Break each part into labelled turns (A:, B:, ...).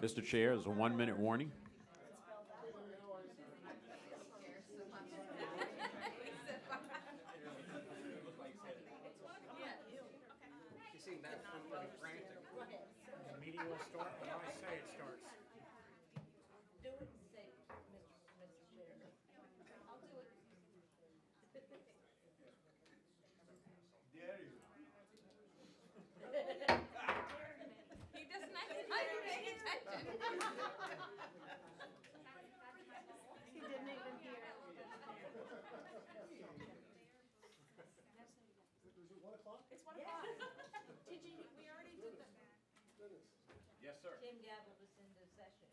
A: Mr. Chair, there's a 1-minute warning.
B: The meeting will start when I say it starts.
C: Do it and say, Mr. Chairman. I'll do it.
D: Dare you?
C: He doesn't actually pay attention.
E: He didn't even hear it.
B: Is it 1 o'clock?
E: It's 1 o'clock. Did you, we already did that.
A: Yes, sir.
C: Tim gavelled us into session.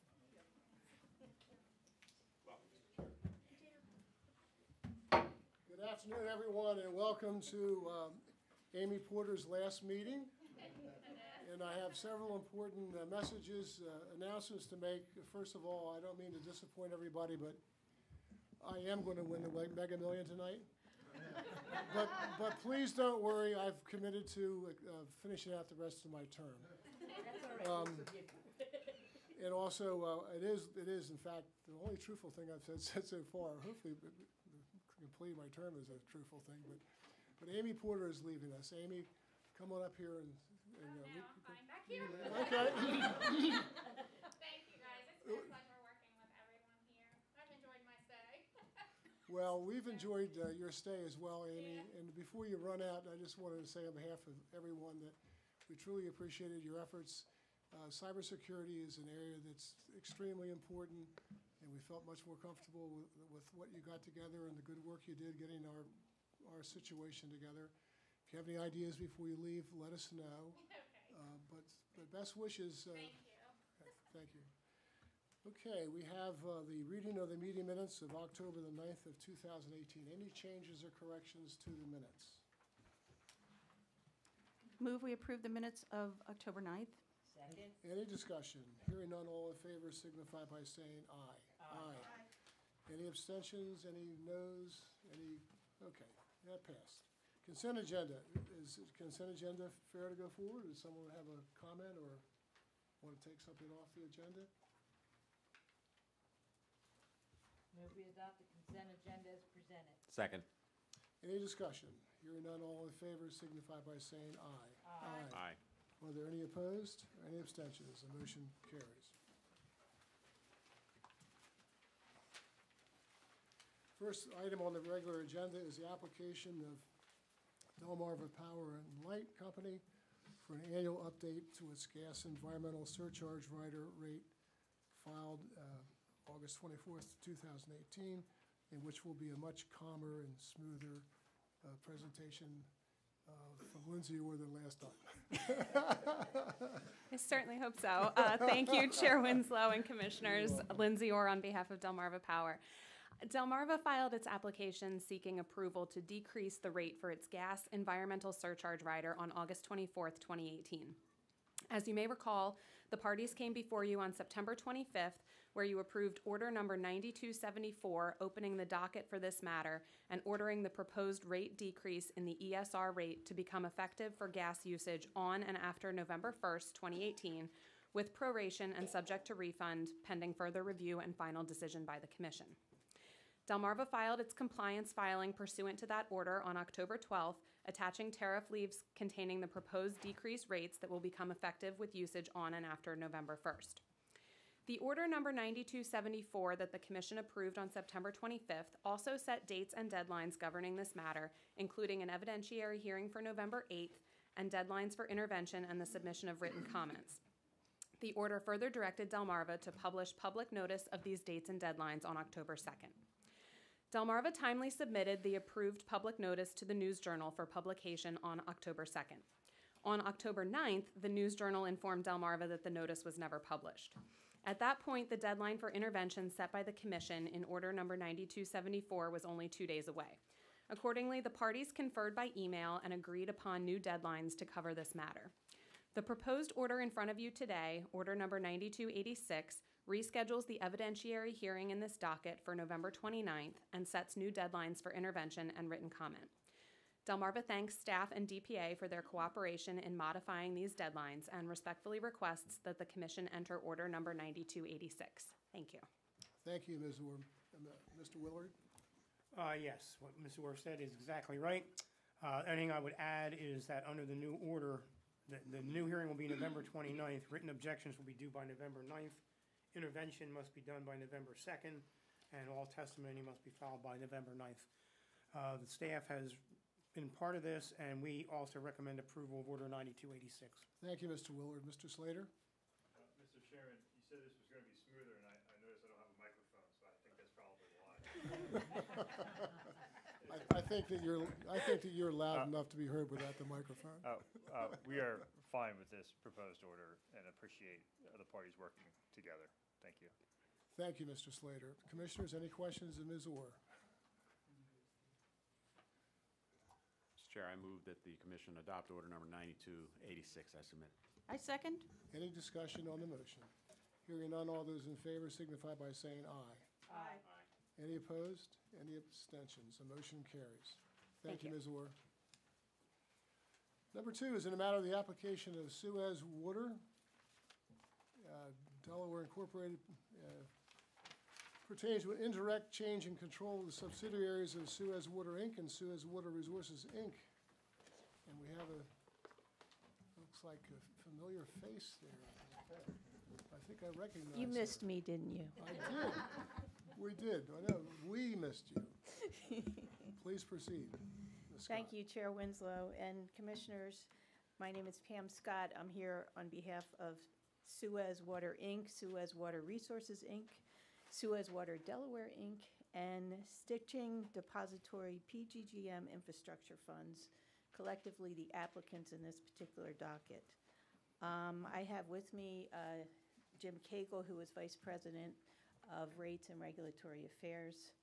B: Good afternoon, everyone, and welcome to Amy Porter's last meeting. And I have several important messages, announcements to make. First of all, I don't mean to disappoint everybody, but I am going to win the Mega Million tonight. But please don't worry, I've committed to finishing out the rest of my term.
C: That's all right, we forgive you.
B: And also, it is in fact the only truthful thing I've said so far. Hopefully, completing my term is a truthful thing. But Amy Porter is leaving us. Amy, come on up here and
F: I'm fine back here.
B: okay.
F: Thank you, guys. It's been a pleasure working with everyone here. I've enjoyed my stay.
B: Well, we've enjoyed your stay as well, Amy. Yeah. And before you run out, I just wanted to say on behalf of everyone that we truly appreciated your efforts. Cybersecurity is an area that's extremely important, and we felt much more comfortable with what you got together and the good work you did getting our situation together. If you have any ideas before you leave, let us know.
F: Okay.
B: But best wishes.
F: Thank you.
B: Thank you. Okay, we have the reading of the meeting minutes of October the 9th of 2018. Any changes or corrections to the minutes?
E: Move we approve the minutes of October 9th.
C: Second.
B: Any discussion? Hearing none, all in favor signify by saying aye. Aye. Any abstentions? Any noes? Any? Okay, that passed. Consent agenda. Is consent agenda fair to go forward? Does someone have a comment or want to take something off the agenda?
C: Move we adopt the consent agenda as presented.
A: Second.
B: Any discussion? Hearing none, all in favor signify by saying aye.
A: Aye.
B: Are there any opposed or any abstentions? The motion carries. First item on the regular agenda is the application of Delmarva Power and Light Company for an annual update to its gas environmental surcharge rider rate filed August 24th, 2018, in which will be a much calmer and smoother presentation from Lindsay Orr than last time.
G: I certainly hope so. Thank you, Chair Winslow and Commissioners. Lindsay Orr on behalf of Delmarva Power. Delmarva filed its application seeking approval to decrease the rate for its gas environmental surcharge rider on August 24th, 2018. As you may recall, the parties came before you on September 25th, where you approved order number 9274, opening the docket for this matter and ordering the proposed rate decrease in the ESR rate to become effective for gas usage on and after November 1st, 2018, with proration and subject to refund pending further review and final decision by the Commission. Delmarva filed its compliance filing pursuant to that order on October 12th, attaching tariff leaves containing the proposed decreased rates that will become effective with usage on and after November 1st. The order number 9274 that the Commission approved on September 25th also set dates and deadlines governing this matter, including an evidentiary hearing for November 8th and deadlines for intervention and the submission of written comments. The order further directed Delmarva to publish public notice of these dates and deadlines on October 2nd. Delmarva timely submitted the approved public notice to the News Journal for publication on October 2nd. On October 9th, the News Journal informed Delmarva that the notice was never published. At that point, the deadline for intervention set by the Commission in order number 9274 was only 2 days away. Accordingly, the parties conferred by email and agreed upon new deadlines to cover this matter. The proposed order in front of you today, order number 9286, reschedules the evidentiary hearing in this docket for November 29th and sets new deadlines for intervention and written comment. Delmarva thanks staff and DPA for their cooperation in modifying these deadlines and respectfully requests that the Commission enter Order Number 9286. Thank you.
B: Thank you, Ms. Orr. Mr. Willard?
D: Yes, what Mr. Orr said is exactly right. Anything I would add is that under the new order, the new hearing will be November 29th. Written objections will be due by November 9th. Intervention must be done by November 2nd, and all testimony must be filed by November 9th. The staff has been part of this, and we also recommend approval of Order 9286.
B: Thank you, Mr. Willard. Mr. Slater?
H: Mr. Chairman, you said this was going to be smoother, and I noticed I don't have a microphone, so I think that's probably why.
B: I think that you're loud enough to be heard without the microphone.
H: We are fine with this proposed order and appreciate the parties working together. Thank you.
B: Thank you, Mr. Slater. Commissioners, any questions of Ms. Orr?
A: Mr. Chair, I move that the commission adopt order number 9286 as submitted.
E: I second.
B: Any discussion on the motion? Hearing none, all those in favor signify by saying aye.
E: Aye.
B: Any opposed? Any abstentions? The motion carries. Thank you, Ms. Orr. Number 2 is in the matter of the application of Suez Water, Delaware Incorporated, pertains to an indirect change in control of the subsidiaries of Suez Water, Inc. and Suez Water Resources, Inc. And we have looks like a familiar face there. I think I recognize
C: You
B: her.
C: missed me, didn't you?
B: I did. We did. I know. We missed you. Please proceed, Ms. Scott.
C: Thank you, Chair Winslow and Commissioners. My name is Pam Scott. I'm here on behalf of Suez Water, Inc., Suez Water Resources, Inc., Suez Water Delaware, Inc., and Stitching Depository PGGM Infrastructure Funds, collectively the applicants in this particular docket. I have with me Jim Cagle, who is Vice President of Rates and Regulatory Affairs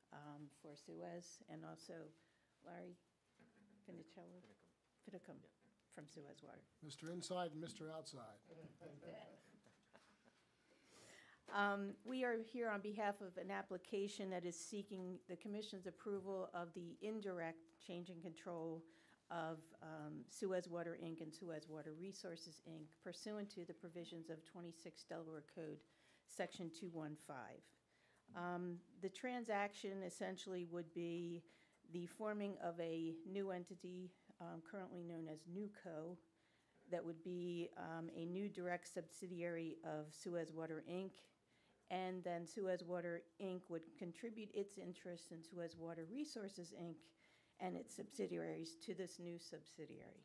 C: for Suez, and also Larry Finicum from Suez Water.
B: Mr. Inside and Mr. Outside.
C: We are here on behalf of an application that is seeking the Commission's approval of the indirect change in control of Suez Water, Inc. and Suez Water Resources, Inc. pursuant to the provisions of 26 Delaware Code, Section 215. The transaction essentially would be the forming of a new entity currently known as NewCo that would be a new direct subsidiary of Suez Water, Inc., and then Suez Water, Inc. would contribute its interest in Suez Water Resources, Inc. and its subsidiaries to this new subsidiary.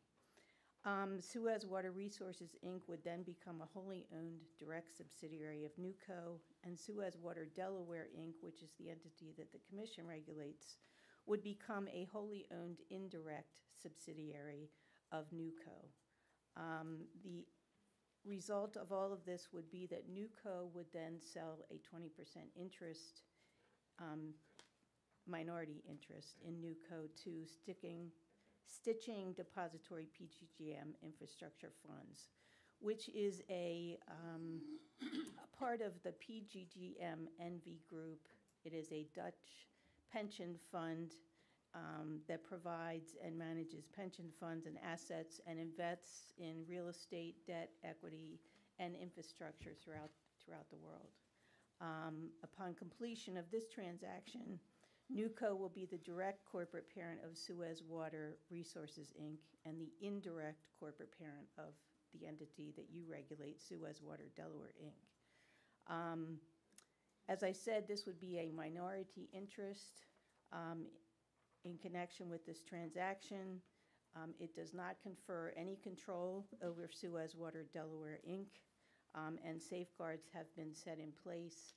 C: Suez Water Resources, Inc. would then become a wholly owned direct subsidiary of NewCo, and Suez Water Delaware, Inc., which is the entity that the Commission regulates, would become a wholly owned indirect subsidiary of NewCo. The result of all of this would be that NewCo would then sell a 20% interest, minority interest in NewCo to Stitching Depository PGGM Infrastructure Funds, which is a part of the PGGM NV Group. It is a Dutch pension fund that provides and manages pension funds and assets and invests in real estate, debt, equity, and infrastructure throughout the world. Upon completion of this transaction, NewCo will be the direct corporate parent of Suez Water Resources, Inc., and the indirect corporate parent of the entity that you regulate, Suez Water Delaware, Inc. As I said, this would be a minority interest in connection with this transaction. It does not confer any control over Suez Water Delaware, Inc., and safeguards have been set in place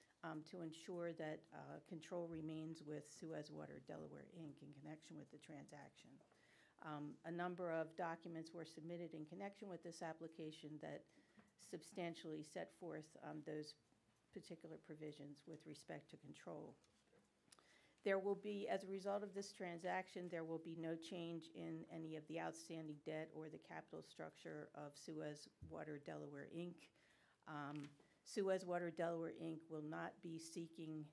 C: to ensure that control remains with Suez Water Delaware, Inc. in connection with the transaction. A number of documents were submitted in connection with this application that substantially set forth those particular provisions with respect to control. There will be, as a result of this transaction, there will be no change in any of the outstanding debt or the capital structure of Suez Water Delaware, Inc. Suez Water Delaware, Inc. will not be seeking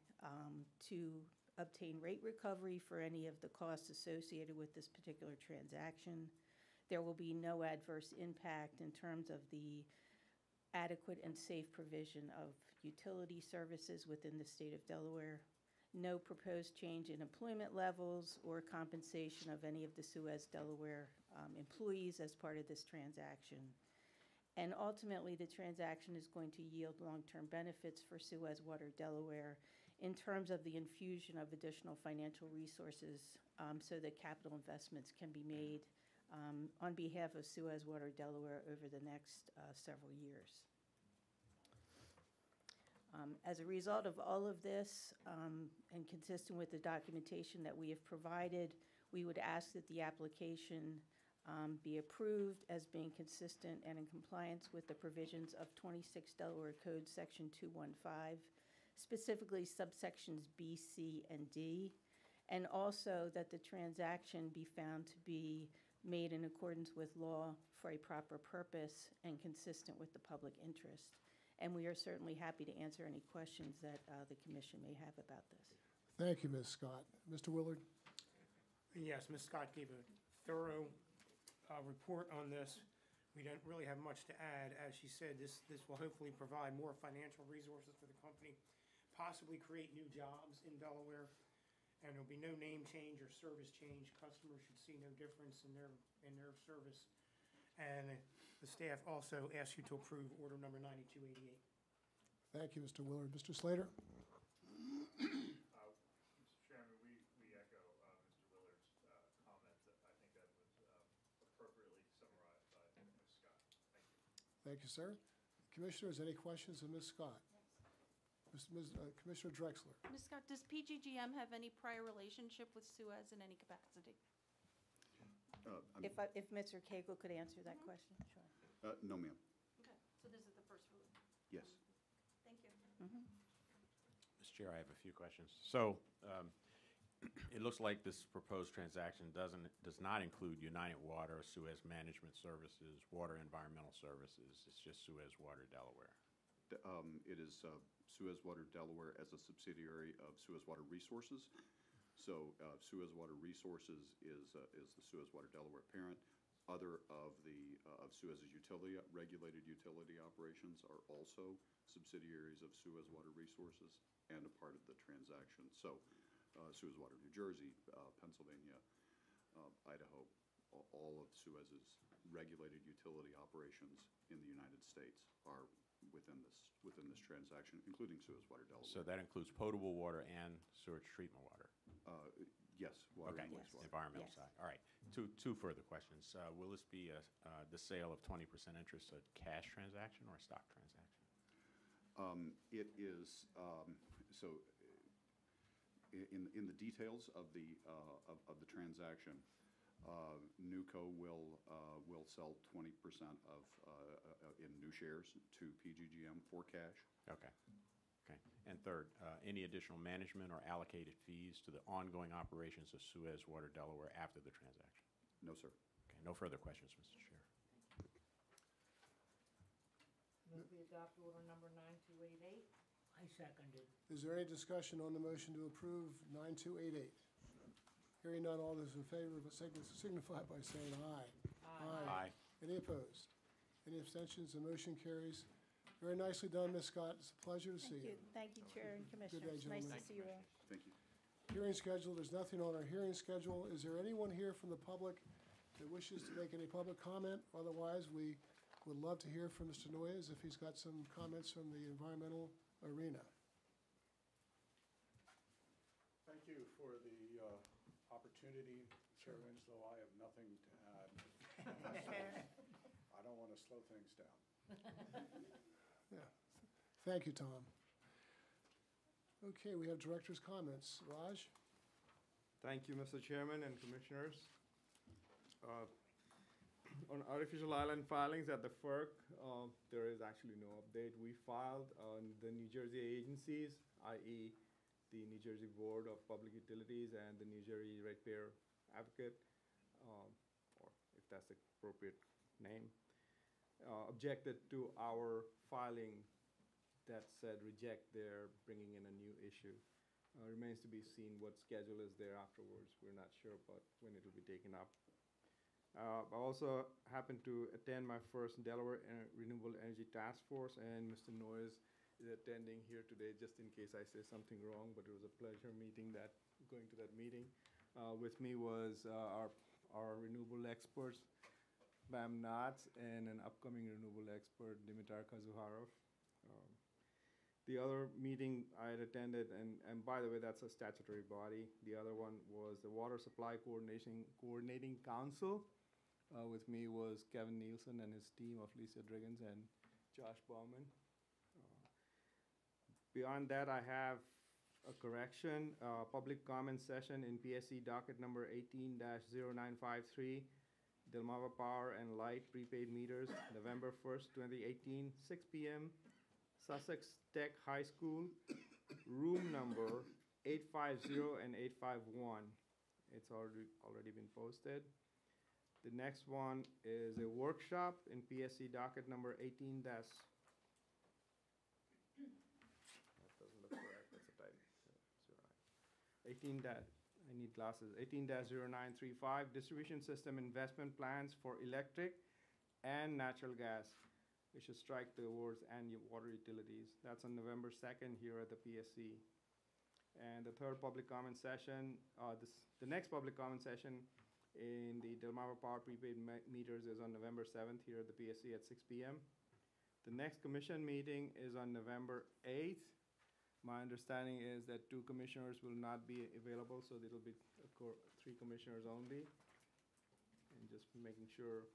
C: to obtain rate recovery for any of the costs associated with this particular transaction. There will be no adverse impact in terms of the adequate and safe provision of utility services within the state of Delaware. No proposed change in employment levels or compensation of any of the Suez Delaware employees as part of this transaction. And ultimately, the transaction is going to yield long-term benefits for Suez Water Delaware in terms of the infusion of additional financial resources so that capital investments can be made on behalf of Suez Water Delaware over the next several years. As a result of all of this, and consistent with the documentation that we have provided, we would ask that the application be approved as being consistent and in compliance with the provisions of 26 Delaware Code Section 215, specifically subsections B, C, and D, and also that the transaction be found to be made in accordance with law for a proper purpose and consistent with the public interest. And we are certainly happy to answer any questions that the commission may have about this.
B: Thank you, Ms. Scott. Mr. Willard?
D: Yes, Ms. Scott gave a thorough report on this. We don't really have much to add. As she said, this will hopefully provide more financial resources for the company, possibly create new jobs in Delaware, and there'll be no name change or service change. Customers should see no difference in their service. And the staff also asks you to approve order number 9288.
B: Thank you, Mr. Willard. Mr. Slater?
H: Mr. Chairman, we echo Mr. Willard's comments. I think that was appropriately summarized by Ms. Scott. Thank you.
B: Thank you, sir. Commissioners, any questions of Ms. Scott? Commissioner Drexler?
E: Ms. Scott, does PGGM have any prior relationship with Suez in any capacity?
C: If Mr. Cagle could answer that question, sure.
I: No, ma'am.
E: Okay, so this is the first rule.
I: Yes.
E: Thank you.
A: Mr. Chair, I have a few questions. So it looks like this proposed transaction does not include United Water, Suez Management Services, Water Environmental Services. It's just Suez Water Delaware.
I: It is Suez Water Delaware as a subsidiary of Suez Water Resources. So Suez Water Resources is the Suez Water Delaware parent. Other of Suez's regulated utility operations are also subsidiaries of Suez Water Resources and a part of the transaction. So Suez Water New Jersey, Pennsylvania, Idaho, all of Suez's regulated utility operations in the United States are within this transaction, including Suez Water Delaware.
A: So that includes potable water and sewage treatment water?
I: Yes, water
A: Okay,
I: and wastewater.
A: environmental
C: Yes.
A: side. All right. Two further questions. Will this be the sale of 20% interest, a cash transaction or a stock transaction?
I: It is, in the details of the transaction, NewCo will sell 20% in new shares to PGGM for cash.
A: Okay. Okay. And third, any additional management or allocated fees to the ongoing operations of Suez Water Delaware after the transaction?
I: No, sir.
A: Okay. No further questions, Mr. Chair.
J: Move we adopt order number 9288.
K: I second it.
B: Is there any discussion on the motion to approve 9288? Hearing none, all those in favor signify by saying aye.
A: Aye.
B: Any opposed? Any abstentions? The motion carries. Very nicely done, Ms. Scott. It's a pleasure to see you.
C: Thank you, Chair and
B: day,
C: Commissioners. Nice to
B: gentlemen.
C: see you all.
I: Thank you.
B: Hearing schedule, there's nothing on our hearing schedule. Is there anyone here from the public that wishes to make any public comment? Otherwise, we would love to hear from Mr. Noyes if he's got some comments from the environmental arena.
L: Thank you for the opportunity, Chair Winslow. I have nothing to add. I don't want to slow things down.
B: Yeah. Thank you, Tom. Okay, we have director's comments. Raj?
M: Thank you, Mr. Chairman and Commissioners. On artificial island filings at the FERC, there is actually no update. We filed on the New Jersey agencies, i.e. the New Jersey Board of Public Utilities and the New Jersey Ratepayer Advocate, or if that's the appropriate name, objected to our filing that said reject their bringing in a new issue. Remains to be seen what schedule is there afterwards. We're not sure about when it will be taken up. I also happened to attend my first Delaware Renewable Energy Task Force, and Mr. Noyes is attending here today, just in case I say something wrong, but it was a pleasure going to that meeting. With me was our renewable experts, Bam Nath, and an upcoming renewable expert, Dimitar Kazuharov. The other meeting I had attended, and by the way, that's a statutory body. The other one was the Water Supply Coordinating Council. With me was Kevin Nielsen and his team of Lisa Driggins and Josh Bauman. Beyond that, I have a correction, public comment session in PSC docket number 18-0953, Delmarva Power and Light prepaid meters, November 1st, 2018, 6 p.m., Sussex Tech High School, room number 850 and 851. It's already been posted. The next one is a workshop in PSC docket number 18 that doesn't look correct, that's a type. 18 I need glasses. 18-0935, distribution system investment plans for electric and natural gas. We should strike the words and water utilities. That's on November 2nd here at the PSC. And the third public comment session, the next public comment session in the Delmarva Power prepaid meters is on November 7th here at the PSC at 6 p.m. The next commission meeting is on November 8th. My understanding is that 2 commissioners will not be available, so it'll be 3 commissioners only. And just making sure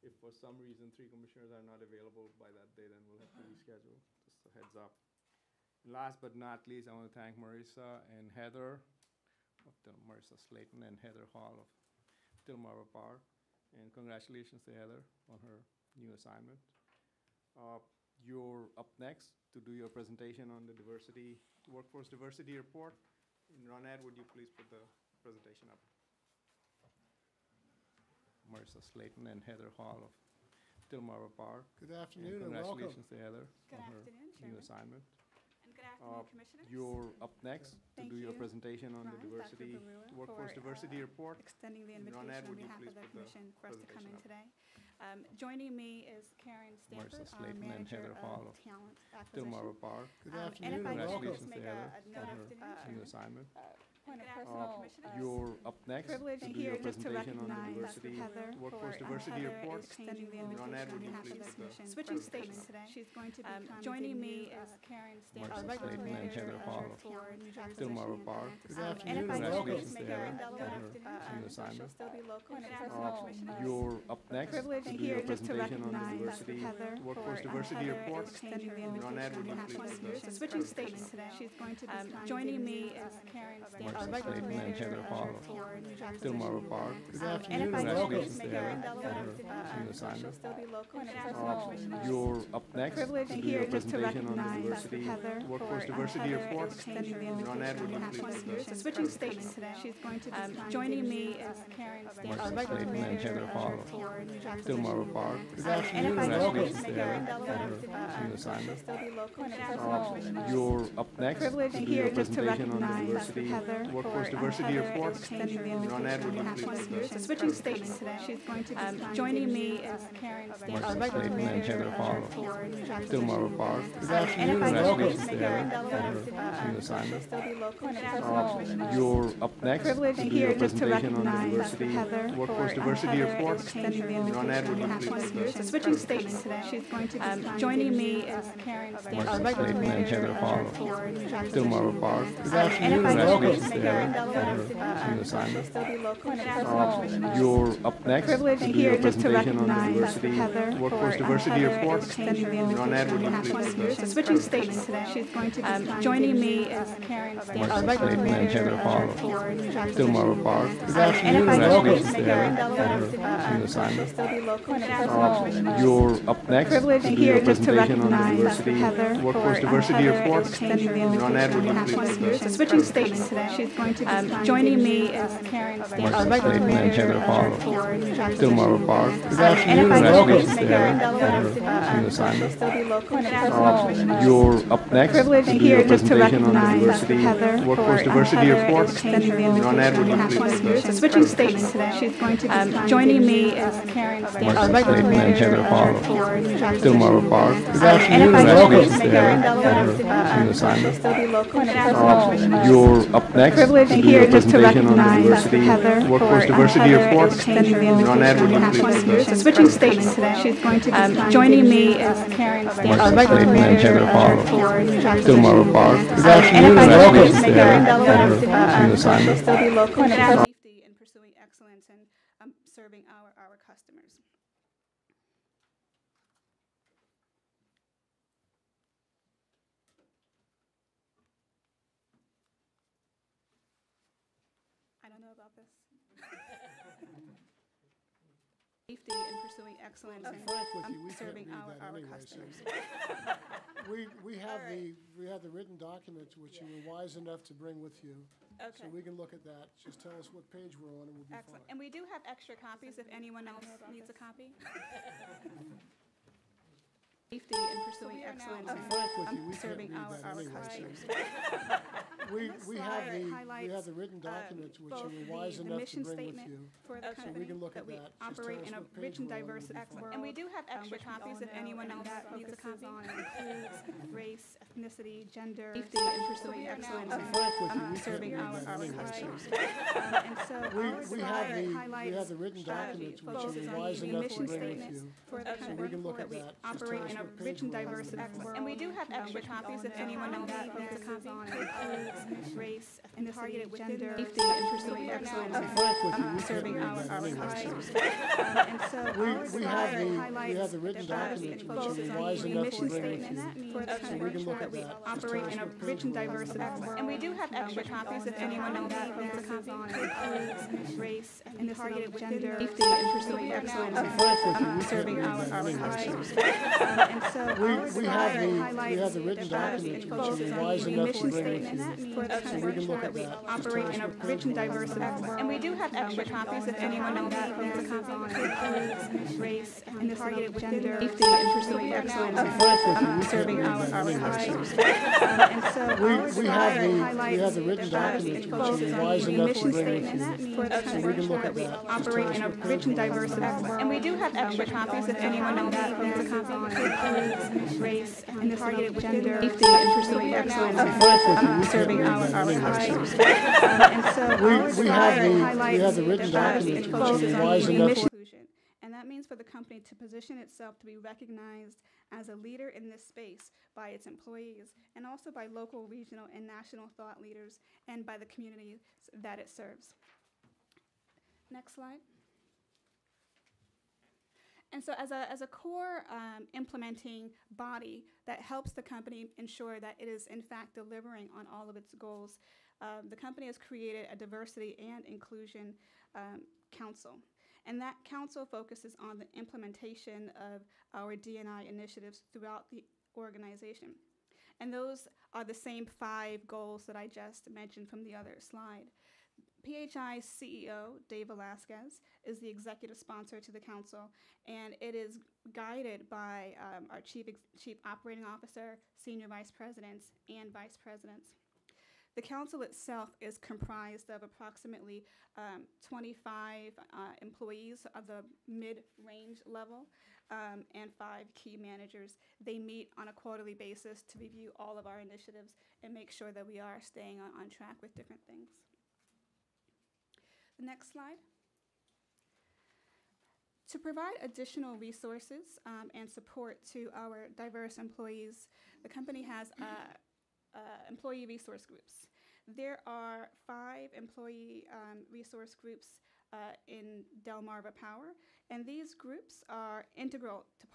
M: if for some reason 3 commissioners are not available by that day, then we'll have to reschedule, just a heads up. Last but not least, I want to thank Marissa and Heather of Marissa Slayton and Heather Hall of Delmarva Power. And congratulations to Heather on her new assignment. You're up next to do your presentation on the workforce diversity report. And Ronette, would you please put the presentation up? Marissa Slayton and Heather Hall of Delmarva Power.
B: Good afternoon and welcome.
M: Congratulations to Heather on her new assignment.
K: Good afternoon, Commissioners.
M: You're up next to
K: Thank
M: do your
K: you,
M: presentation on the
K: Ron, Dr. Barua,
M: workforce
K: for,
M: diversity report.
K: Extending the
M: Ronette,
K: invitation on
M: would you
K: behalf
M: please
K: of the
M: put the
K: Commission for us to come in
M: presentation
K: today. Joining me is Karen Stanford, our
M: Slayton and
K: Manager
M: Heather Hall
K: of
M: of
K: Talent
M: Delmarva
K: Acquisition.
M: Power.
B: Good
K: And
B: afternoon
K: if I
B: and
K: could
B: welcome.
K: just make a note of
M: New assignment.
K: point of
E: Good
K: personal
M: You're up next
K: privilege
M: to do
K: here
M: your
K: just to
M: presentation on the
K: recognize
M: diversity,
K: Heather
M: workforce
K: for
M: diversity
K: Heather
M: report.
K: is extending the invitation
M: Ronette,
K: on
M: would you
K: behalf of
M: please
K: the
M: put the
K: Commission.
M: Switching
K: Switching
M: states
K: today. She's going to be
E: joining me
K: is Karen
M: Marissa
K: Stanford, our
M: Slayton and
K: Manager
M: Heather Hall
K: of
M: of
K: Talent
M: Delmarva
K: Acquisition.
M: Power.
B: Good
K: And
B: afternoon
K: if I
B: and
K: could
B: welcome.
K: just make a
M: Heather
K: note
M: on
K: of,
M: her new
K: so she'll
M: assignment.
K: still be local and
E: Good
M: You're up next
K: privilege
M: to do
K: here
M: your
K: just to
M: presentation on the
K: recognize
M: diversity,
K: Heather
M: workforce
K: for
M: diversity
K: Heather
M: report.
K: is extending the
M: Ronette,
K: invitation on
M: would you
K: behalf
M: please
K: of
M: put
K: the
M: the
K: Commission. Switching
M: presentation
K: states
M: up?
K: today. She's going to be
E: joining me is
K: Karen
M: Marissa
K: Stanford, our
M: Slayton and
K: Manager
M: Heather Hall of
K: for
M: Delmarva Power.
B: Good
K: And
B: afternoon
K: if I
B: and
K: could
B: welcome.
K: just make a
M: Heather
K: note
M: on
K: of,
M: her new
K: she'll
M: assignment.
K: still be local and
M: You're up next to
K: privilege
M: do your
K: here just to
M: presentation on the
K: recognize
M: diversity,
K: Heather
M: workforce
K: for
M: diversity
K: Heather
M: report.
K: is extending the
M: Ronette,
K: invitation
M: would
K: on
M: you
K: behalf
M: please
K: of
M: put
K: the
M: the
K: Commission. Switching
M: presentation
K: states
M: up?
K: today. She's going to be
E: joining me is
K: Karen
M: Marissa
K: Stanford, our
M: Slayton and
K: Manager
M: Heather Hall of
K: for
M: Delmarva Power.
B: Good
K: And
B: afternoon
K: if I
B: and
K: could
B: welcome.
K: just make a note of,
M: new
K: she'll
M: assignment.
K: still be local and
M: You're up next
K: privilege
M: to do
K: here
M: your
K: just to
M: presentation on the
K: recognize
M: diversity,
K: Heather
M: workforce
K: for
M: diversity
K: Heather
M: report.
K: is extending the
M: Ronette,
K: invitation on
M: would you
K: behalf
M: please
K: of
M: put
K: the
M: the
K: Commission. Switching states today. She's going to be
E: joining me is
K: Karen
M: Marissa
K: Stanford, our
M: Slayton and
K: Manager
M: Heather Hall of
K: for
M: Delmarva Power.
B: Good
K: And
B: afternoon
K: if I
B: and
K: could
B: welcome.
K: just make a note of,
M: new
K: she'll
M: assignment.
K: still be local and
M: You're up next
K: privilege
M: to do
K: here
M: your
K: just to
M: presentation on the
K: recognize
M: diversity,
K: Heather
M: workforce
K: for
M: diversity
K: Heather
M: report.
K: is extending the
M: Ronette, would
K: invitation
M: you
K: on behalf
M: please
K: of
M: put
K: the
M: the
K: Commission. Switching states today. She's going to be
E: joining me is
K: Karen
M: Marissa
K: Stanford, our
M: Slayton and
K: Manager
M: Heather Hall of Delmarva Power.
B: Good
K: And if
B: afternoon
K: I
B: and
K: could
B: welcome.
K: just make a note of,
M: new assignment.
K: still be local and
M: You're up next
K: privilege
M: to do
K: here
M: your
K: just to
M: presentation on the
K: recognize
M: diversity,
K: Heather
M: workforce
K: for
M: diversity
K: Heather
M: report.
K: is extending the
M: Ronette,
K: invitation
M: would
K: on
M: you
K: behalf
M: please
K: of
M: put
K: the
M: the
K: Commission. Switching states today. She's going to be
E: joining me is
K: Karen
M: Marissa
K: Stanford, our
M: Slayton and
K: Manager
M: Heather Hall of Delmarva Power.
B: Good
K: And
B: afternoon
K: if I
B: and
K: could
B: welcome.
K: just make a note of,
M: new
K: she'll
M: assignment.
K: still be local and
M: You're up next
K: privilege
M: to do
K: here
M: your
K: just to
M: presentation on the
K: recognize
M: diversity,
K: Heather
M: workforce
K: for
M: diversity
K: Heather
M: report.
K: is extending the
M: Ronette,
K: invitation
M: would
K: on
M: you
K: behalf
M: please
K: of
M: put
K: the
M: the
K: Commission. Switching states today. She's She's going to be joining me is Karen Stanford, manager for New Jersey.
M: Delaware Park.
K: And if I could please make Karen Delaware still be local and personal.
M: You're up next.
K: Privilege
M: to do
K: here
M: your
K: just to
M: presentation on the
K: recognize
M: diversity,
K: Heather
M: workforce
K: for
M: diversity
K: Heather
M: report.
K: extending the
M: Your Honor,
K: invitation.
M: would
K: We
M: you
K: have
M: please
K: 20
M: do
K: years.
M: that?
K: Switching states today. She's going to be joining me is Karen Stanford, manager for New Jersey.
M: Delaware Park.
K: And if I could please make Karen
M: Delaware
K: Delaware still be local and personal.
M: You're up next.
K: Privilege
M: to do
K: here
M: your
K: just to
M: presentation on the
K: recognize
M: diversity,
K: Heather
M: workforce
K: for
M: diversity
K: Heather
M: report.
K: extending the
M: Your Honor,
K: invitation.
M: would
K: We
M: you
K: have
M: please
K: 20
M: do
K: years.
M: that?
K: Switching states today. She's going to be joining me is Karen Stanford, manager for New Jersey.
M: Delaware Park.
K: And if I could please make Karen Delaware
M: assignment.
K: still be local and personal. Safety and pursuing excellence and serving our customers. I don't know about this. Safety and pursuing excellence
B: I'm
K: and
B: frank with you, we can't
K: serving
B: read
K: our
B: that anyway, so.
K: customers.
B: We have the written document which you were wise enough to bring with you.
K: Okay.
B: So we can look at that. Just tell us what page we're on and we'll be
K: Excellent.
B: fine.
K: And we do have extra copies if anyone else needs a copy. Safety and pursuing excellence
B: I'm
K: and
B: frank with you, we can't
K: serving
B: read
K: our
B: that anyway,
K: customers.
B: so. We have the written document which
K: both
B: you were wise
K: the
B: enough to
K: mission
B: bring with
K: statement
B: you.
K: for the
B: So we
K: company
B: can look
K: that
B: at
K: we
B: that. Just
K: operate
B: tell us
K: in a
B: what page
K: rich and
B: we're on
K: diverse
B: and we'll be fine.
K: and we do have extra copies if anyone else needs a copy. Includes race, ethnicity, gender, safety and pursuing excellence
B: I'm frank with you, we
K: and
B: can't
K: serving
B: read
K: our
B: that anyway,
K: customers.
B: so.
K: And so our
B: We
K: highlights
B: have the written document which
K: focuses
B: you were
K: on
B: wise
K: the
B: enough to
K: mission
B: bring with
K: statements
B: you.
K: for the
B: So
K: company
B: we can look
K: that
B: at
K: we
B: that. Just
K: operate
B: tell us
K: in a
B: what page
K: rich and
B: we're on
K: diverse
B: and
K: and we do have extra copies if anyone else needs a copy. Includes race, ethnicity, gender, safety and pursuing excellence
B: I'm frank with you, we can't
K: serving
B: read
K: our
B: that anyway, so.
K: customers. And so
B: We have the written document which
K: focuses
B: you were
K: on
B: wise
K: the
B: enough to
K: mission
B: bring with
K: statement
B: you.
K: for the
B: So we
K: company
B: can look
K: that
B: at
K: we
B: that. Just
K: operate
B: tell us
K: in a
B: what
K: rich
B: page
K: and
B: we're on
K: diverse and we do have extra copies if anyone else needs a copy. Includes race, ethnicity, gender, safety and pursuing excellence
B: I'm frank with you, we can't
K: serving
B: read
K: our
B: that anyway, so.
K: customers. And so
B: We have the written document which you were wise
K: the
B: enough to
K: mission
B: bring with
K: statement
B: you.
K: for the
B: So we
K: company
B: can look
K: that
B: at
K: we
B: that. Just
K: operate
B: tell us
K: in a
B: what
K: rich
B: page
K: and
B: we're on
K: diverse and we do have extra copies if anyone else needs a copy. Includes race, ethnicity, gender, safety and pursuing excellence
B: I'm frank with you, we can't
K: serving
B: read
K: our
B: that anyway, so.
K: customers. And so
B: We have the written document which you were wise
K: the
B: enough to
K: mission
B: bring with
K: statement
B: you.
K: for the
B: So we can
K: company
B: look
K: that
B: at
K: we
B: that. Just
K: operate
B: tell us
K: in a
B: what page
K: rich and
B: we're on
K: diverse and we do have extra copies if anyone else needs a copy. Includes race, ethnicity, gender, safety and pursuing excellence
B: I'm frank with you, we can't
K: serving
B: read
K: our
B: that anyway, so.
K: customers. And so
B: We have the written document which you were wise enough to.
K: And that means for the company to position itself to be recognized as a leader in this space by its employees and also by local, regional, and national thought leaders and by the communities that it serves. Next slide. And so as a core implementing body that helps the company ensure that it is in fact delivering on all of its goals, the company has created a diversity and inclusion council. And that council focuses on the implementation of our D&I initiatives throughout the organization. And those are the same 5 goals that I just mentioned from the other slide. PHI's CEO, Dave Velasquez, is the executive sponsor to the council, and it is guided by our chief operating officer, senior vice presidents, and vice presidents. The council itself is comprised of approximately 25 employees of the mid-range level and 5 key managers. They meet on a quarterly basis to review all of our initiatives and make sure that we are staying on track with different things. The next slide. To provide additional resources and support to our diverse employees, the company has employee resource groups. There are 5 employee resource groups in Delmarva Power, and these groups are integral to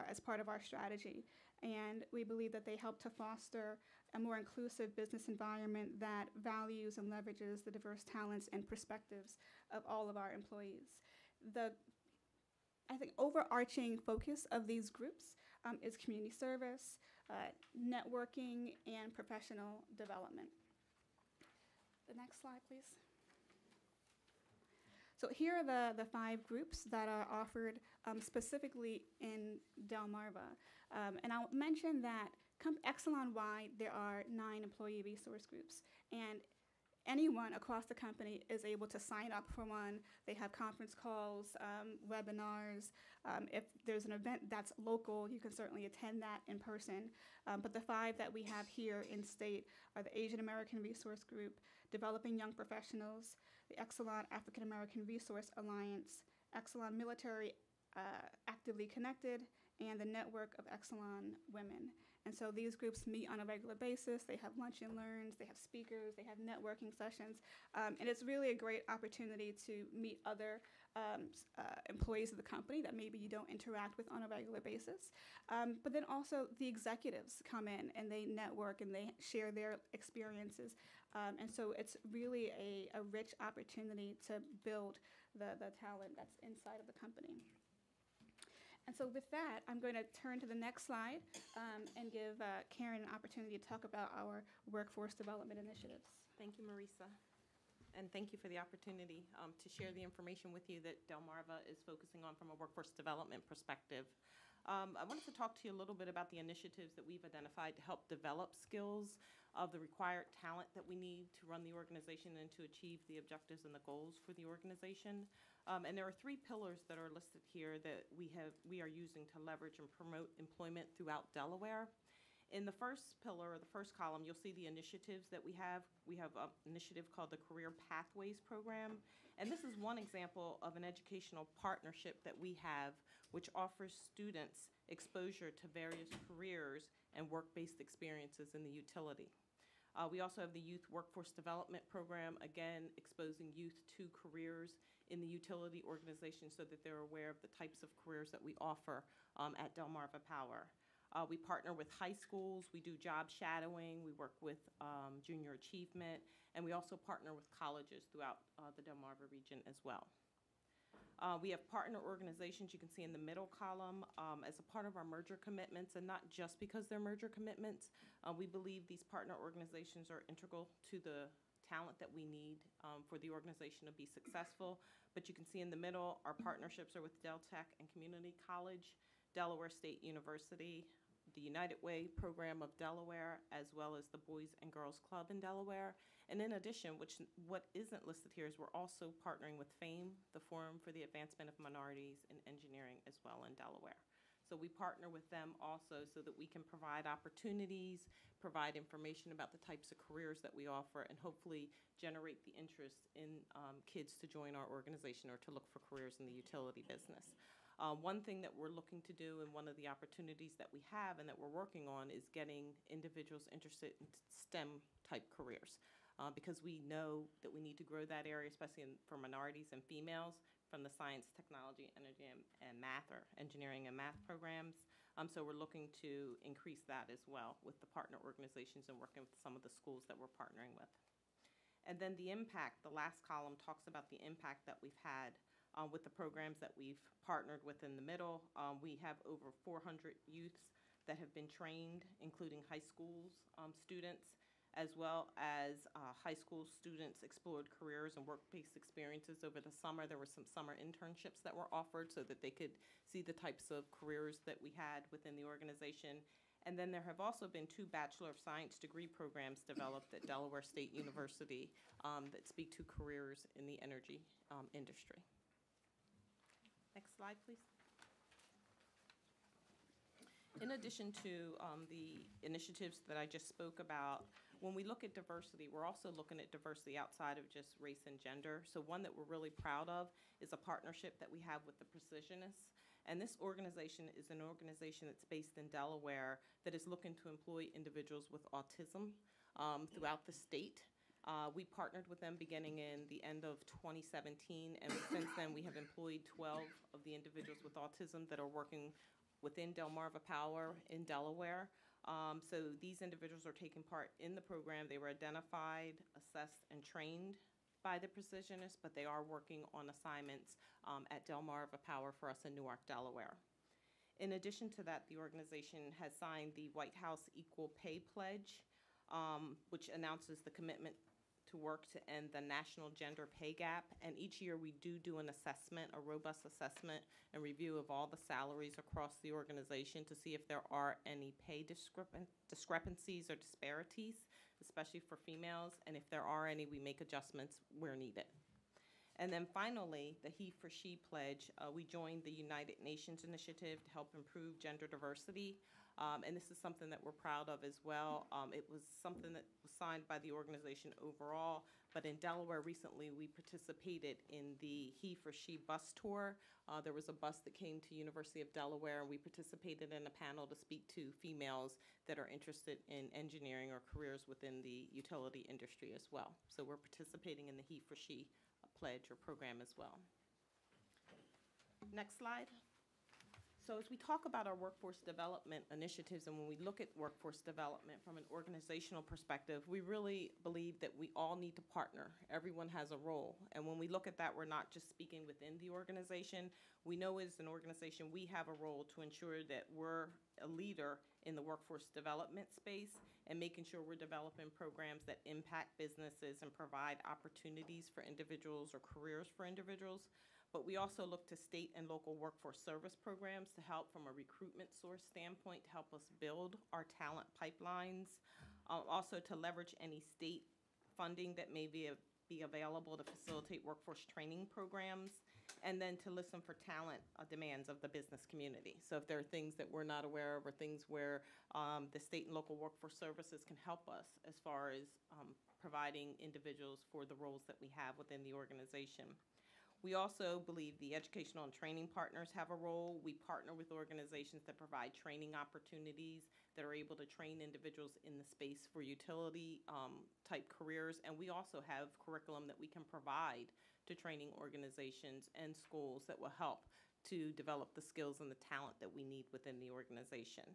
K: as part of our strategy. And we believe that they help to foster a more inclusive business environment that values and leverages the diverse talents and perspectives of all of our employees. I think overarching focus of these groups is community service, networking, and professional development. The next slide, please. So here are the 5 groups that are offered specifically in Delmarva. And I'll mention that Exelon-wide, there are 9 employee resource groups. And anyone across the company is able to sign up for one. They have conference calls, webinars. If there's an event that's local, you can certainly attend that in person. But the 5 that we have here in state are the Asian American Resource Group, Developing Young Professionals, the Exelon African American Resource Alliance, Exelon Military Actively Connected, and the Network of Exelon Women. And so these groups meet on a regular basis. They have lunch and learns, they have speakers, they have networking sessions. And it's really a great opportunity to meet other employees of the company that maybe you don't interact with on a regular basis. But then also the executives come in and they network and they share their experiences. And so it's really a rich opportunity to build the talent that's inside of the company. And so with that, I'm going to turn to the next slide and give Karen an opportunity to talk about our workforce development initiatives.
N: Thank you, Marisa. And thank you for the opportunity to share the information with you that Delmarva is focusing on from a workforce development perspective. I wanted to talk to you a little bit about the initiatives that we've identified to help develop skills of the required talent that we need to run the organization and to achieve the objectives and the goals for the organization. And there are 3 pillars that are listed here that we are using to leverage and promote employment throughout Delaware. In the first pillar, or the first column, you'll see the initiatives that we have. We have an initiative called the Career Pathways Program. And this is one example of an educational partnership that we have, which offers students exposure to various careers and work-based experiences in the utility. We also have the Youth Workforce Development Program, again, exposing youth to careers in the utility organization so that they're aware of the types of careers that we offer at Delmarva Power. We partner with high schools, we do job shadowing, we work with junior achievement, and we also partner with colleges throughout the Delmarva region as well. We have partner organizations, you can see in the middle column, as a part of our merger commitments, and not just because they're merger commitments. We believe these partner organizations are integral to the talent that we need for the organization to be successful. But you can see in the middle, our partnerships are with Deltech and Community College, Delaware State University, the United Way program of Delaware, as well as the Boys and Girls Club in Delaware. And in addition, what isn't listed here is we're also partnering with FAME, the Forum for the Advancement of Minorities in Engineering, as well in Delaware. So we partner with them also so that we can provide opportunities, provide information about the types of careers that we offer, and hopefully generate the interest in kids to join our organization or to look for careers in the utility business. One thing that we're looking to do, and one of the opportunities that we have and that we're working on, is getting individuals interested in STEM-type careers. Because we know that we need to grow that area, especially for minorities and females, from the science, technology, energy, and math, or engineering and math programs. So we're looking to increase that as well with the partner organizations and working with some of the schools that we're partnering with. And then the impact, the last column talks about the impact that we've had with the programs that we've partnered with in the middle. We have over 400 youths that have been trained, including high schools students, as well as high school students explored careers and work-based experiences over the summer. There were some summer internships that were offered so that they could see the types of careers that we had within the organization. And then there have also been 2 Bachelor of Science degree programs developed at Delaware State University that speak to careers in the energy industry. Next slide, please. In addition to the initiatives that I just spoke about, when we look at diversity, we're also looking at diversity outside of just race and gender. So one that we're really proud of is a partnership that we have with the Precisionists. And this organization is an organization that's based in Delaware that is looking to employ individuals with autism throughout the state. We partnered with them beginning in the end of 2017, and since then we have employed 12 of the individuals with autism that are working within Delmarva Power in Delaware. So these individuals are taking part in the program. They were identified, assessed, and trained by the Precisionists, but they are working on assignments at Delmarva Power for us in Newark, Delaware. In addition to that, the organization has signed the White House Equal Pay Pledge, which announces the commitment to work to end the national gender pay gap. And each year we do an assessment, a robust assessment and review of all the salaries across the organization to see if there are any pay discrepancies or disparities, especially for females. And if there are any, we make adjustments where needed. And then finally, the He for She pledge. We joined the United Nations initiative to help improve gender diversity. And this is something that we're proud of as well. It was something that was signed by the organization overall, but in Delaware recently, we participated in the He for She bus tour. There was a bus that came to University of Delaware, and we participated in a panel to speak to females that are interested in engineering or careers within the utility industry as well. So we're participating in the He for She pledge or program as well. Next slide. So as we talk about our workforce development initiatives, and when we look at workforce development from an organizational perspective, we really believe that we all need to partner. Everyone has a role. And when we look at that, we're not just speaking within the organization. We know as an organization, we have a role to ensure that we're a leader in the workforce development space and making sure we're developing programs that impact businesses and provide opportunities for individuals or careers for individuals. But we also look to state and local workforce service programs to help from a recruitment source standpoint, to help us build our talent pipelines, also to leverage any state funding that may be available to facilitate workforce training programs, and then to listen for talent demands of the business community. So if there are things that we're not aware of or things where the state and local workforce services can help us as far as providing individuals for the roles that we have within the organization. We also believe the educational and training partners have a role. We partner with organizations that provide training opportunities that are able to train individuals in the space for utility type careers. And we also have curriculum that we can provide to training organizations and schools that will help to develop the skills and the talent that we need within the organization.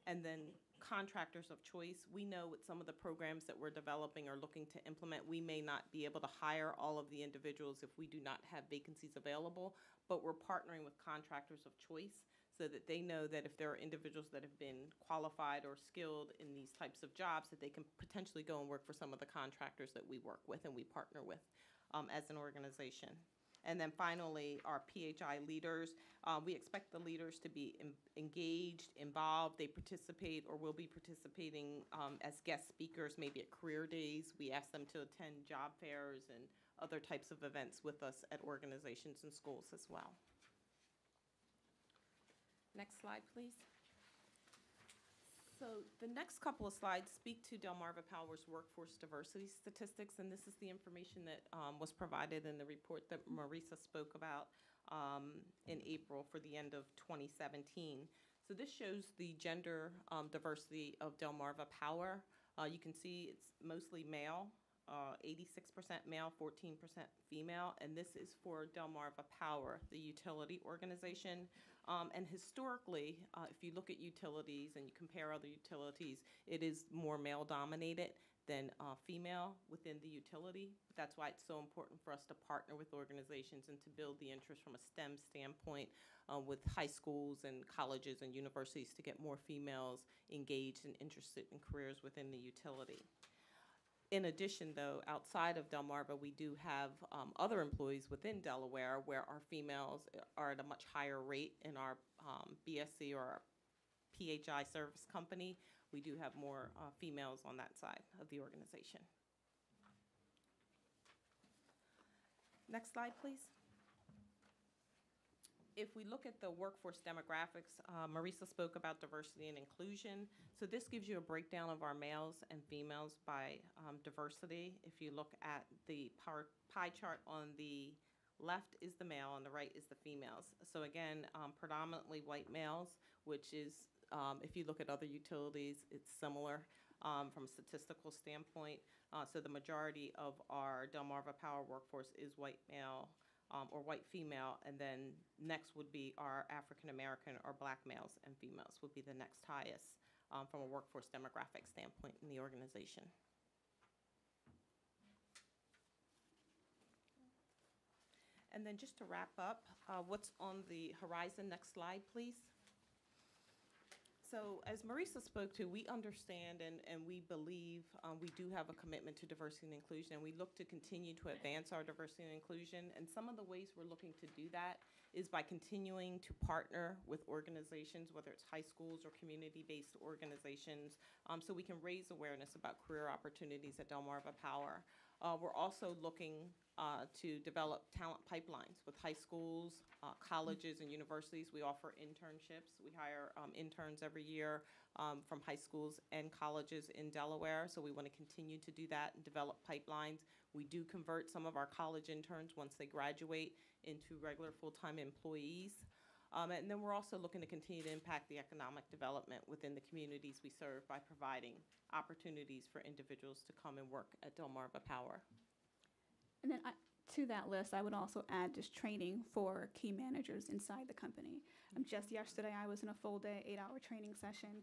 N: And then contractors of choice, we know with some of the programs that we're developing or looking to implement, we may not be able to hire all of the individuals if we do not have vacancies available, but we're partnering with contractors of choice so that they know that if there are individuals that have been qualified or skilled in these types of jobs, that they can potentially go and work for some of the contractors that we work with and we partner with as an organization. And then finally, our PHI leaders. We expect the leaders to be engaged, involved. They participate or will be participating as guest speakers, maybe at career days. We ask them to attend job fairs and other types of events with us at organizations and schools as well. Next slide, please. So the next couple of slides speak to Delmarva Power's workforce diversity statistics, and this is the information that was provided in the report that Marisa spoke about in April for the end of 2017. So this shows the gender diversity of Delmarva Power. You can see it's mostly male, 86% male, 14% female, and this is for Delmarva Power, the utility organization. And historically, if you look at utilities and you compare other utilities, it is more male-dominated than female within the utility. That's why it's so important for us to partner with organizations and to build the interest from a STEM standpoint with high schools and colleges and universities to get more females engaged and interested in careers within the utility. In addition, though, outside of Delmarva, we do have other employees within Delaware where our females are at a much higher rate. In our BSC or our PHI service company, we do have more females on that side of the organization. Next slide, please. If we look at the workforce demographics, Marisa spoke about diversity and inclusion. So this gives you a breakdown of our males and females by diversity. If you look at the pie chart on the left is the male, on the right is the females. So again, predominantly white males, which is, if you look at other utilities, it's similar from a statistical standpoint. So the majority of our Delmarva Power workforce is white male or white female, and then next would be our African American or black males and females would be the next highest from a workforce demographic standpoint in the organization. And then just to wrap up, what's on the horizon, next slide, please. So as Marisa spoke to, we understand and we believe we do have a commitment to diversity and inclusion, and we look to continue to advance our diversity and inclusion. And some of the ways we're looking to do that is by continuing to partner with organizations, whether it's high schools or community-based organizations, so we can raise awareness about career opportunities at Delmarva Power. We're also looking to develop talent pipelines with high schools, colleges, and universities. We offer internships. We hire interns every year from high schools and colleges in Delaware, so we want to continue to do that and develop pipelines. We do convert some of our college interns once they graduate into regular full-time employees. And then we're also looking to continue to impact the economic development within the communities we serve by providing opportunities for individuals to come and work at Delmarva Power.
K: And then to that list, I would also add just training for key managers inside the company. Just yesterday, I was in a full-day, 8-hour training session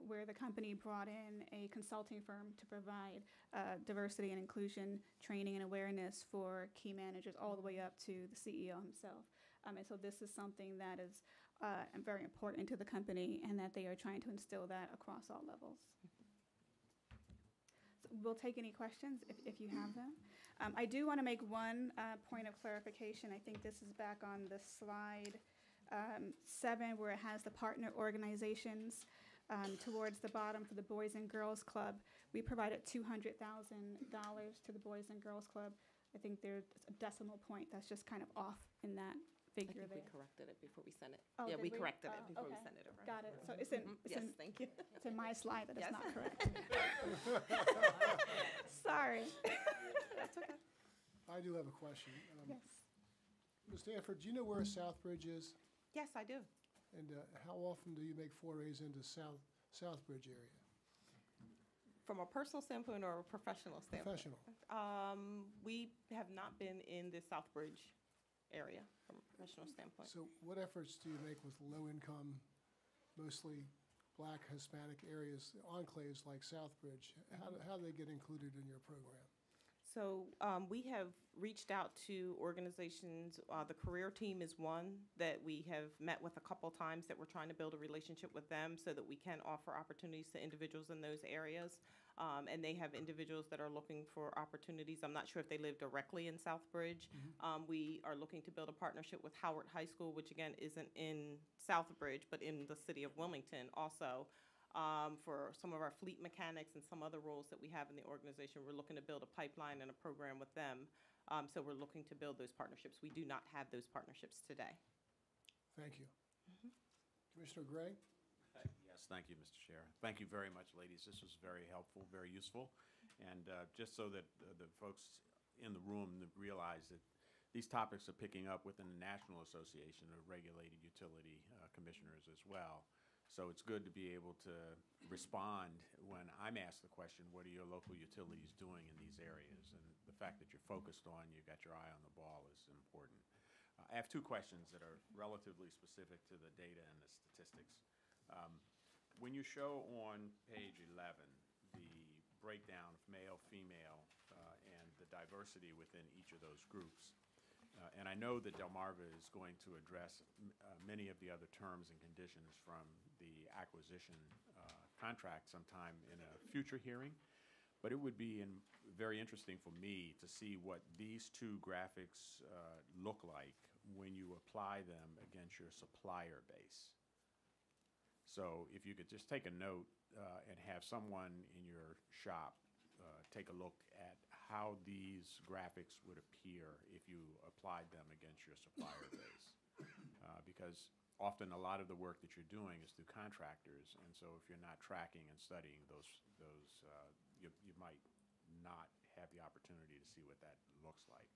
K: where the company brought in a consulting firm to provide diversity and inclusion training and awareness for key managers all the way up to the CEO himself. And so this is something that is very important to the company, and that they are trying to instill that across all levels. So we'll take any questions if you have them. I do want to make one point of clarification. I think this is back on the slide 7, where it has the partner organizations towards the bottom for the Boys and Girls Club. We provided $200,000 to the Boys and Girls Club. I think there's a decimal point that's just kind of off in that figure there.
N: We corrected it before we sent it.
K: Oh,
N: yeah,
K: did
N: we corrected it before we
K: okay.
N: sent it over.
K: Got it. So it's in,
N: Yes, thank you.
K: it's in my slide that
N: Yes.
K: it's not correct. Sorry.
N: That's okay.
B: I do have a question.
K: Yes.
B: Ms. Stanford, do you know where Southbridge is?
N: Yes, I do.
B: And how often do you make forays into Southbridge area?
N: From a personal standpoint or a professional standpoint?
B: Professional.
N: We have not been in the Southbridge area from a professional standpoint.
B: So what efforts do you make with low-income, mostly Black, Hispanic areas, enclaves like Southbridge? How do they get included in your program?
N: So we have reached out to organizations. The career team is one that we have met with a couple times, that we're trying to build a relationship with them so that we can offer opportunities to individuals in those areas. And they have individuals that are looking for opportunities. I'm not sure if they live directly in Southbridge. We are looking to build a partnership with Howard High School, which again isn't in Southbridge, but in the city of Wilmington also. For some of our fleet mechanics and some other roles that we have in the organization, we're looking to build a pipeline and a program with them. So we're looking to build those partnerships. We do not have those partnerships today.
B: Thank you. Commissioner Gray?
A: Yes, thank you, Mr. Chair. Thank you very much, ladies. This was very helpful, very useful. And just so that the folks in the room realize that these topics are picking up within the National Association of Regulated Utility Commissioners as well. So it's good to be able to respond when I'm asked the question, what are your local utilities doing in these areas? And the fact that you're focused on, you got your eye on the ball is important. I have two questions that are relatively specific to the data and the statistics. When you show on page 11 the breakdown of male, female, and the diversity within each of those groups, and I know that Delmarva is going to address many of the other terms and conditions from the acquisition contract sometime in a future hearing, but it would be very interesting for me to see what these two graphics look like when you apply them against your supplier base. So if you could just take a note and have someone in your shop take a look at how these graphics would appear if you applied them against your supplier base. Because often a lot of the work that you're doing is through contractors, and so if you're not tracking and studying those you might not have the opportunity to see what that looks like.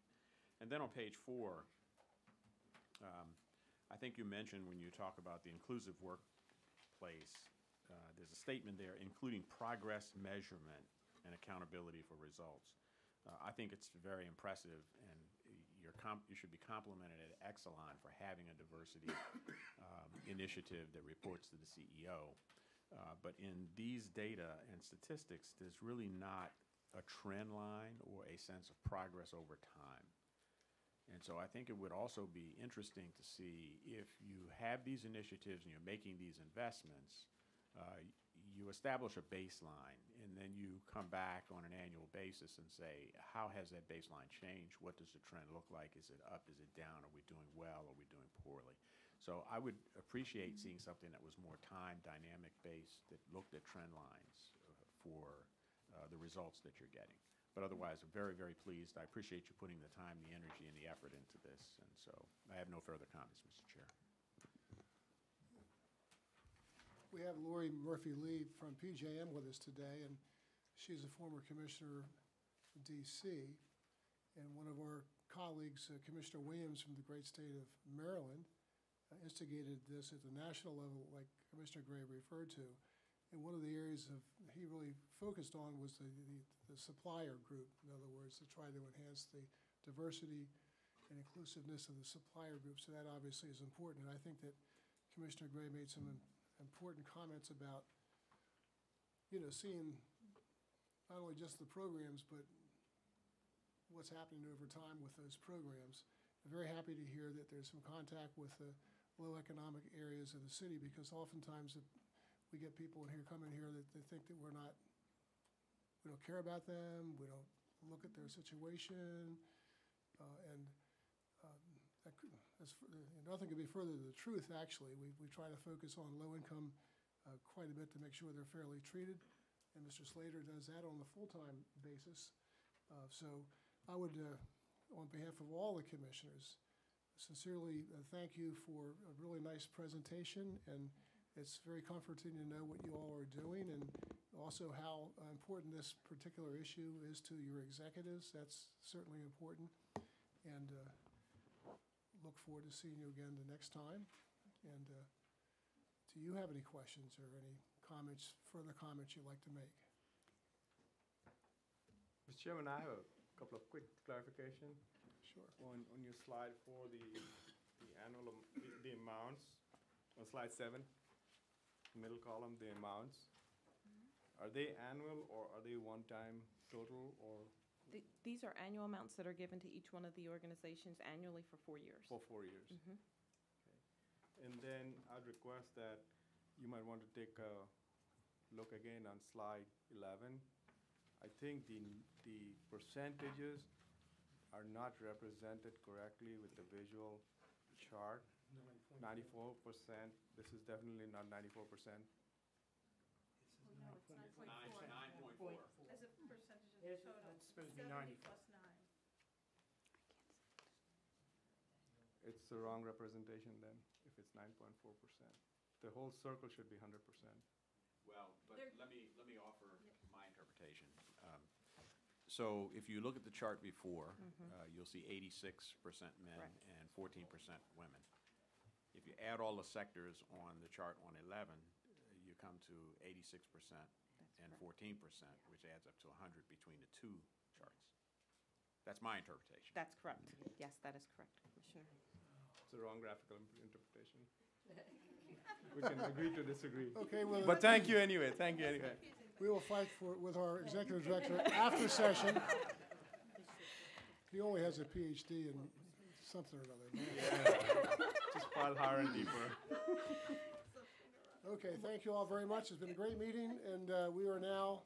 A: And then on page 4, I think you mentioned when you talk about the inclusive workplace, there's a statement there, including progress measurement and accountability for results. I think it's very impressive, and you should be complimented at Exelon for having a diversity initiative that reports to the CEO. But in these data and statistics, there's really not a trend line or a sense of progress over time. And so I think it would also be interesting to see if you have these initiatives and you're making these investments, you establish a baseline, and then you come back on an annual basis and say, how has that baseline changed? What does the trend look like? Is it up? Is it down? Are we doing well? Are we doing poorly? So I would appreciate seeing something that was more time dynamic based, that looked at trend lines for the results that you're getting. But otherwise, I'm very, very pleased. I appreciate you putting the time, the energy, and the effort into this. And so I have no further comments, Mr. Chair.
B: We have Lori Murphy-Lee from PJM with us today, and she's a former commissioner from D.C. And one of our colleagues, Commissioner Williams from the great state of Maryland, instigated this at the national level, like Commissioner Gray referred to. And one of the areas he really focused on was the supplier group. In other words, to try to enhance the diversity and inclusiveness of the supplier group. So that obviously is important. And I think that Commissioner Gray made some important comments about, seeing not only just the programs, but what's happening over time with those programs. I'm very happy to hear that there's some contact with the low economic areas of the city, because oftentimes we get people in here, come in here, that they think that we don't care about them, we don't look at their situation, nothing could be further to the truth, actually. We try to focus on low income quite a bit to make sure they're fairly treated, and Mr. Slater does that on a full-time basis. So I would, on behalf of all the commissioners, sincerely thank you for a really nice presentation, and it's very comforting to know what you all are doing, and also how important this particular issue is to your executives. That's certainly important, and look forward to seeing you again the next time. And do you have any questions or any comments, further comments you'd like to make?
M: Mr. Chairman, I have a couple of quick clarification.
B: Sure.
M: On your slide for the annual, the amounts, on slide 7, middle column, the amounts. Are they annual or are they one-time total, or?
N: These are annual amounts that are given to each one of the organizations annually for 4 years.
M: For 4 years.
N: Mhm.
M: Okay. And then I'd request that you might want to take a look again on slide 11. I think the percentages are not represented correctly with the visual chart. 94%. This is definitely not 94%.
C: No, it's 9.4.
A: 9.4.
C: As a percentage of the
J: There's-
C: total,
D: It's supposed to be 90.
C: 70 plus 9.
M: It's the wrong representation then, if it's 9.4%. The whole circle should be 100%.
A: Well, but let me offer my interpretation. So if you look at the chart before, you'll see 86% men
N: Correct.
A: and 14% women. If you add all the sectors on the chart on 11, you come to 86% and 14%, which adds up to 100 between the two charts. That's my interpretation.
N: That's correct. Yes, that is correct, Commissioner.
M: It's the wrong graphical interpretation. We can agree to disagree.
B: Okay, well,
M: But thank you anyway, thank you anyway.
B: we will fight with our executive director after session. He only has a PhD in something or another.
M: Just file higher and deeper.
B: Okay, thank you all very much. It's been a great meeting, and we are now